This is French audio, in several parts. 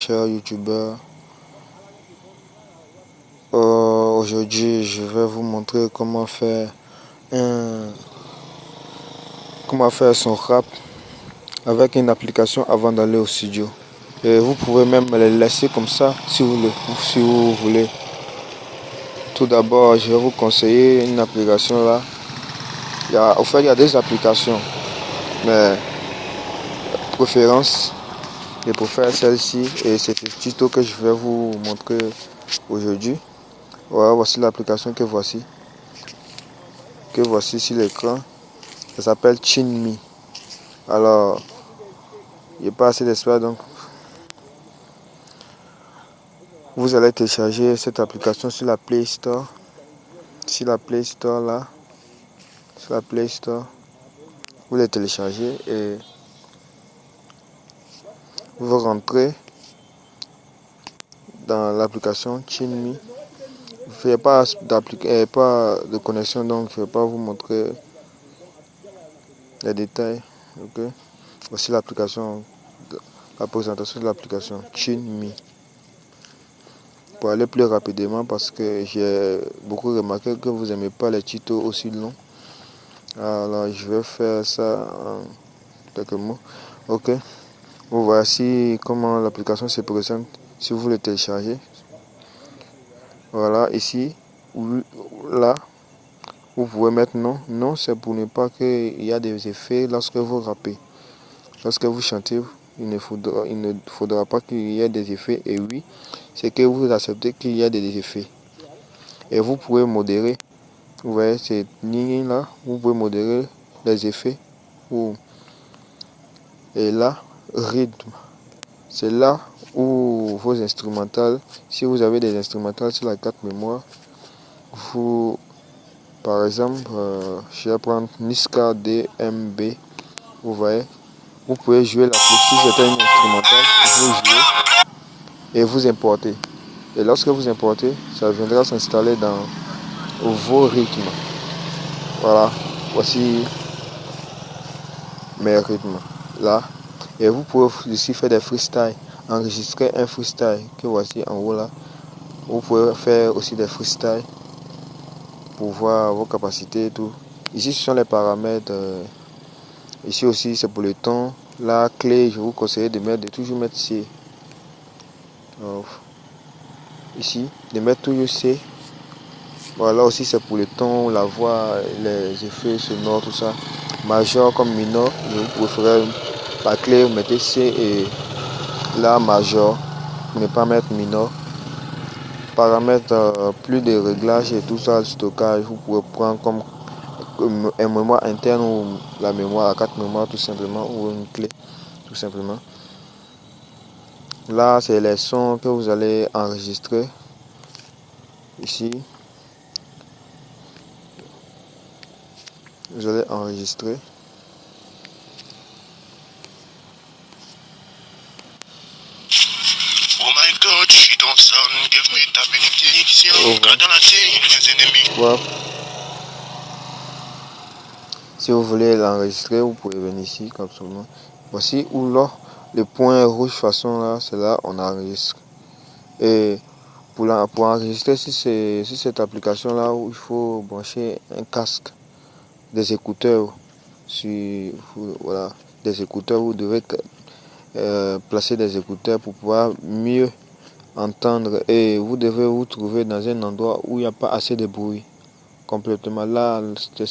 chers youtubeurs. Aujourd'hui je vais vous montrer comment faire son rap avec une application avant d'aller au studio. Et vous pouvez même les laisser comme ça si vous voulez. Tout d'abord, je vais vous conseiller une application là. Il y a des applications, mais préférence, je préfère celle-ci et c'est le tuto que je vais vous montrer aujourd'hui. Voilà, voici l'application que voici sur l'écran. Ça s'appelle Chinme. Alors, il n'y a pas assez d'espace, donc vous allez télécharger cette application sur la Play Store. Sur la Play Store là, sur la Play Store, vous les téléchargez et vous rentrez dans l'application Chinme. Il n'y a pas de connexion, donc je ne vais pas vous montrer les détails. Ok. Voici l'application, la présentation de l'application Chinme. Pour aller plus rapidement, parce que j'ai beaucoup remarqué que vous n'aimez pas les tutos aussi longs. Alors je vais faire ça en quelques mots. Ok. Voici comment l'application se présente si vous le téléchargez. Voilà, ici, là, vous pouvez mettre non. Non, c'est pour ne pas qu'il y ait des effets lorsque vous rappez. Lorsque vous chantez, il ne faudra pas qu'il y ait des effets. Et oui, c'est que vous acceptez qu'il y ait des effets. Et vous pouvez modérer. Vous voyez cette ligne là, vous pouvez modérer les effets. Et là, rythme. C'est là où vos instrumentales, si vous avez des instrumentales sur la carte mémoire, par exemple, je vais prendre Niska DMB. Vous voyez, vous pouvez jouer la flûte si c'est une instrumentale, vous jouez et vous importez. Et lorsque vous importez, ça viendra s'installer dans vos rythmes. Voilà, voici mes rythmes là. Et vous pouvez aussi faire des freestyles, enregistrer un freestyle que voici en haut là. Vous pouvez faire aussi des freestyles pour voir vos capacités et tout. Ici ce sont les paramètres. Ici aussi c'est pour le ton. La clé, je vous conseille de toujours mettre C. Ici, de mettre toujours C. Voilà, aussi c'est pour le ton, la voix, les effets sonores, tout ça. Majeur comme mineur, je vous préfère la clé, vous mettez C et La majeur, pour ne pas mettre mineur. Paramètres, plus de réglages et tout ça, le stockage, vous pouvez prendre comme une mémoire interne ou la mémoire à 4 mémoires tout simplement, ou une clé tout simplement. Là, c'est les sons que vous allez enregistrer. Ici, vous allez enregistrer. Oh my God, she don't sound, give me ta bénédiction. Quand on a mes ennemis. Voilà. Si vous voulez l'enregistrer, vous pouvez venir ici comme ça. Voici où là, le point rouge façon là, c'est là on enregistre. Et pour enregistrer sur cette application là, où il faut brancher un casque, des écouteurs. Voilà, des écouteurs, vous devez placer des écouteurs pour pouvoir mieux entendre. Et vous devez vous trouver dans un endroit où il n'y a pas assez de bruit. Complètement là, c'est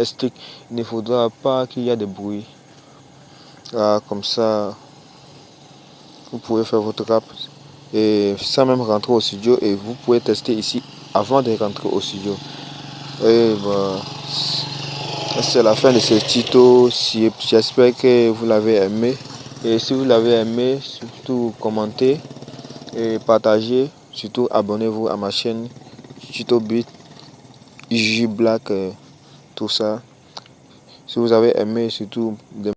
strict. Il ne faudra pas qu'il y ait de bruit. Là, comme ça, vous pouvez faire votre rap et sans même rentrer au studio, et vous pouvez tester ici avant de rentrer au studio. Et c'est la fin de ce tuto. J'espère que vous l'avez aimé. Et si vous l'avez aimé, surtout commentez et partagez. Surtout abonnez-vous à ma chaîne Tuto Beat, Black, tout ça. Si vous avez aimé, surtout